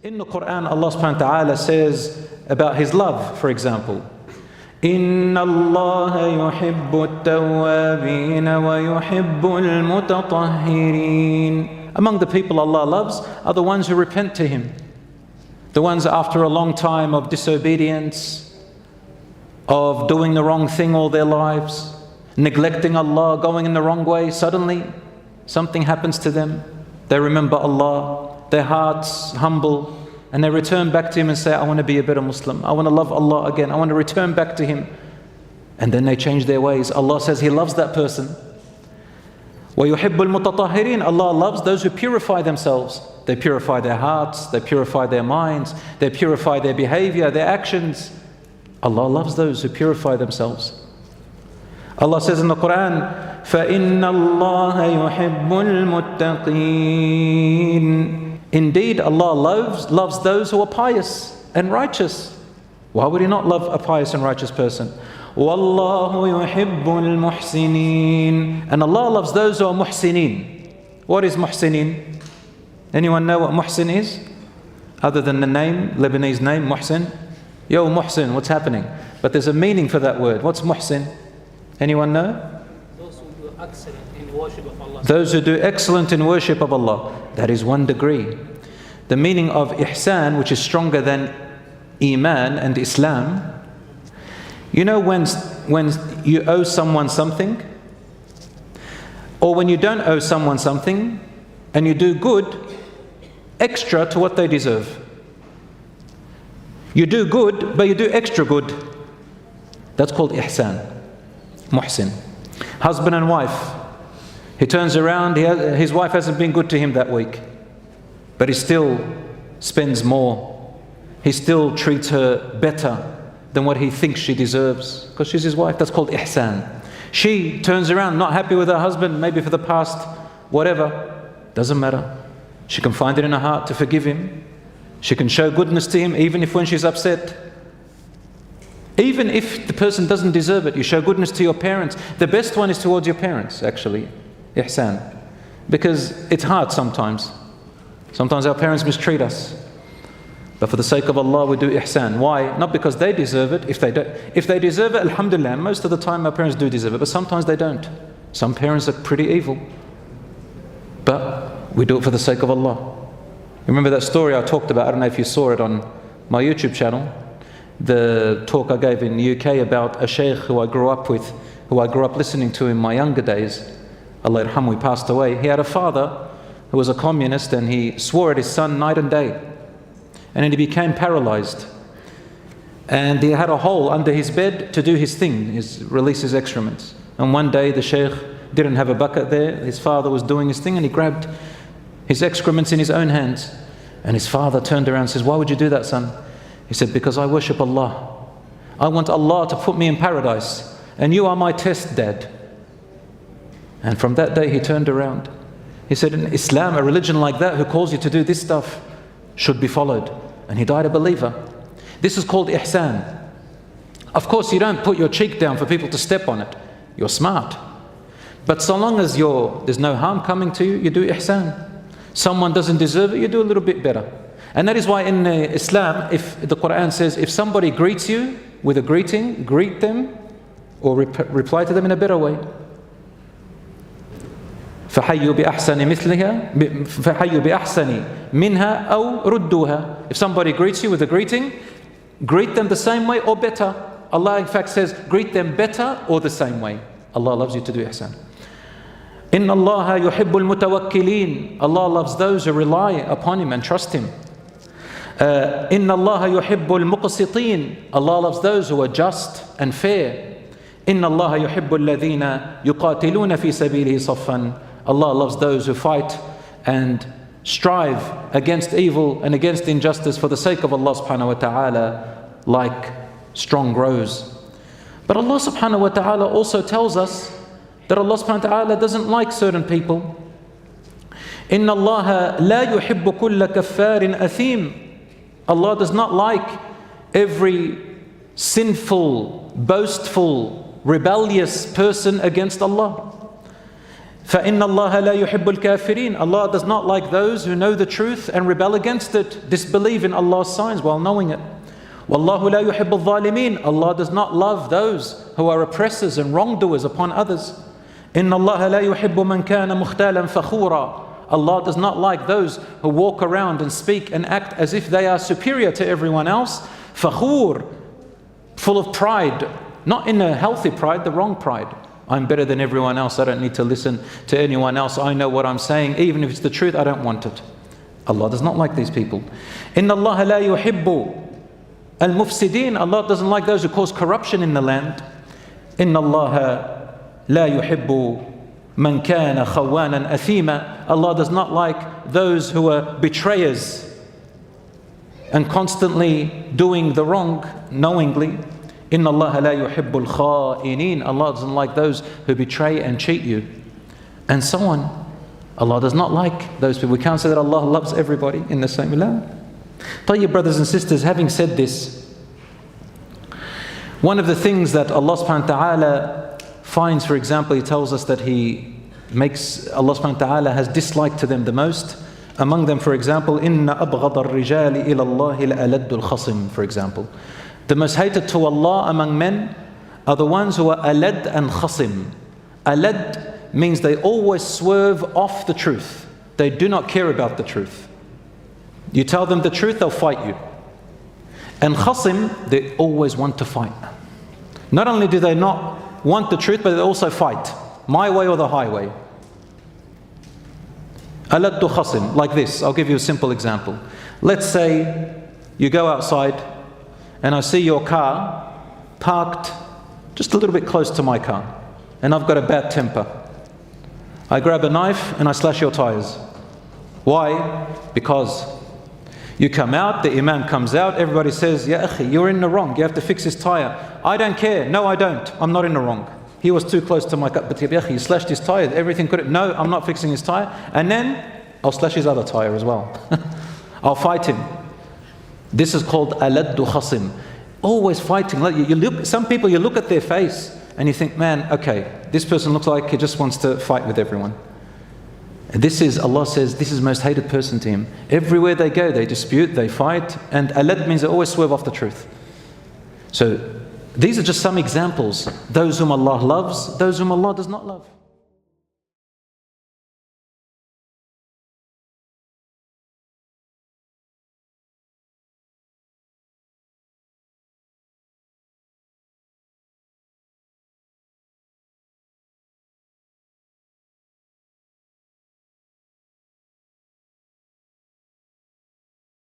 In the Quran, Allah subhanahu wa ta'ala says about His love, for example, إِنَّ اللَّهَ يُحِبُّ التَّوَّابِينَ وَيُحِبُّ الْمُتَطَهِّرِينَ. Among the people Allah loves are the ones who repent to Him. The ones after a long time of disobedience, of doing the wrong thing all their lives, neglecting Allah, going in the wrong way, suddenly something happens to them. They remember Allah, their hearts humble, and they return back to Him and say, I want to be a better Muslim. I want to love Allah again. I want to return back to Him. And then they change their ways. Allah says He loves that person. وَيُحِبُّ الْمُتَطَهِّرِينَ. Allah loves those who purify themselves. They purify their hearts, they purify their minds, they purify their behavior, their actions. Allah loves those who purify themselves. Allah says in the Quran, فَإِنَّ اللَّهَ يُحِبُّ الْمُتَّقِينَ. Indeed, Allah loves those who are pious and righteous. Why would He not love a pious and righteous person? وَاللَّهُ يُحِبُّ الْمُحْسِنِينَ. And Allah loves those who are muhsinin. What is muhsinin? Anyone know what muhsin is? Other than the name, Lebanese name, Muhsin? Yo, Muhsin, what's happening? But there's a meaning for that word. What's muhsin? Anyone know? Those who do excellent in worship of Allah. Those who do excellent in worship of Allah. That is one degree. The meaning of ihsan, which is stronger than iman and Islam. You know when you owe someone something, or when you don't owe someone something, and you do good extra to what they deserve. You do good, but you do extra good. That's called ihsan. Muhsin. Husband and wife. He turns around, his wife hasn't been good to him that week, but he still spends more. He still treats her better than what he thinks she deserves, because she's his wife. That's called ihsan. She turns around, not happy with her husband, maybe for the past whatever. Doesn't matter. She can find it in her heart to forgive him. She can show goodness to him even if when she's upset. Even if the person doesn't deserve it, you show goodness to your parents. The best one is towards your parents, actually. Ihsan. Because it's hard sometimes. Sometimes our parents mistreat us. But for the sake of Allah, we do ihsan. Why? Not because they deserve it. If they deserve it, alhamdulillah, most of the time our parents do deserve it, but sometimes they don't. Some parents are pretty evil. But we do it for the sake of Allah. Remember that story I talked about? I don't know if you saw it on my YouTube channel. The talk I gave in the UK about a sheikh who I grew up with, who I grew up listening to in my younger days. Allah yarham, he passed away. He had a father who was a communist, and he swore at his son night and day. And then he became paralyzed. And he had a hole under his bed to do his thing, release his excrements. And one day the sheikh didn't have a bucket there. His father was doing his thing, and he grabbed his excrements in his own hands. And his father turned around and says, why would you do that, son? He said, because I worship Allah. I want Allah to put me in paradise. And you are my test, Dad. And from that day he turned around. He said, in Islam, a religion like that who calls you to do this stuff should be followed. And he died a believer. This is called ihsan. Of course, you don't put your cheek down for people to step on it. You're smart. But so long as there's no harm coming to you, you do ihsan. Someone doesn't deserve it, you do a little bit better. And that is why in Islam, if the Quran says, if somebody greets you with a greeting, greet them or reply to them in a better way. فَحَيُّوا بِأَحْسَنِ مِنْهَا أَوْ رُدُّوهَا. If somebody greets you with a greeting, greet them the same way or better. Allah in fact says, greet them better or the same way. Allah loves you to do ihsan. إِنَّ اللَّهَ يُحِبُّ الْمُتَوَكِّلِينَ. Allah loves those who rely upon Him and trust Him. إِنَّ اللَّهَ يُحِبُّ الْمُقْسِطِينَ. Allah loves those who are just and fair. إِنَّ اللَّهَ يُحِبُّ الَّذِينَ يُقَاتِلُونَ فِي سَبِيلِهِ صَفًّا. Allah loves those who fight and strive against evil and against injustice for the sake of Allah subhanahu wa ta'ala, like strong rows. But Allah subhanahu wa ta'ala also tells us that Allah subhanahu wa ta'ala doesn't like certain people. إِنَّ اللَّهَ لَا يُحِبُّ كُلَّ كَفَّارٍ أَثِيمٍ. Allah does not like every sinful, boastful, rebellious person against Allah. فَإِنَّ اللَّهَ لَا يُحِبُّ الْكَافِرِينَ. Allah does not like those who know the truth and rebel against it, disbelieve in Allah's signs while knowing it. وَاللَّهُ لَا يُحِبُّ الظَّالِمِينَ. Allah does not love those who are oppressors and wrongdoers upon others. إِنَّ اللَّهَ لَا يُحِبُّ مَنْ كَانَ مُخْتَالًا فَخُورًا. Allah does not like those who walk around and speak and act as if they are superior to everyone else. Fakhur, full of pride, not in a healthy pride, the wrong pride. I'm better than everyone else, I don't need to listen to anyone else, I know what I'm saying, even if it's the truth, I don't want it. Allah does not like these people. إِنَّ اللَّهَ لَا يُحِبُّ الْمُفْسِدِينَ. Allah doesn't like those who cause corruption in the land. إِنَّ اللَّهَ لَا يُحِبُّ مَنْ كَانَ خَوَّانًا أَثِيمًا. Allah does not like those who are betrayers and constantly doing the wrong knowingly. إِنَّ اللَّهَ لَا يُحِبُّ الْخَائِنِينَ. Allah doesn't like those who betray and cheat you. And so on. Allah does not like those people. We can't say that Allah loves everybody in the same way. Tayyib, brothers and sisters, having said this, one of the things that Allah subhanahu wa ta'ala finds, for example, He tells us that He makes, Allah subhanahu wa ta'ala has disliked to them the most. Among them, for example, إِنَّ أَبْغَضَ الرِّجَالِ إِلَى اللَّهِ الْأَلَدُّ الْخَصِمُ, for example. The most hated to Allah among men are the ones who are alad and khasim. Alad means they always swerve off the truth. They do not care about the truth. You tell them the truth, they'll fight you. And khasim, they always want to fight. Not only do they not want the truth, but they also fight. My way or the highway. Alad khasim, like this. I'll give you a simple example. Let's say you go outside and I see your car parked just a little bit close to my car, and I've got a bad temper. I grab a knife and I slash your tires. Why? Because you come out, the imam comes out, everybody says, Ya akhi, you're in the wrong, you have to fix his tire. I don't care. No, I don't. I'm not in the wrong. He was too close to my car. But ya akhi, you slashed his tire. Everything could. No, I'm not fixing his tire. And then I'll slash his other tire as well. I'll fight him. This is called aladdu khasim. Always fighting. You look, some people, you look at their face and you think, man, okay, this person looks like he just wants to fight with everyone. And this is, Allah says, this is the most hated person to Him. Everywhere they go, they dispute, they fight, and alad means they always swerve off the truth. So these are just some examples. Those whom Allah loves, those whom Allah does not love.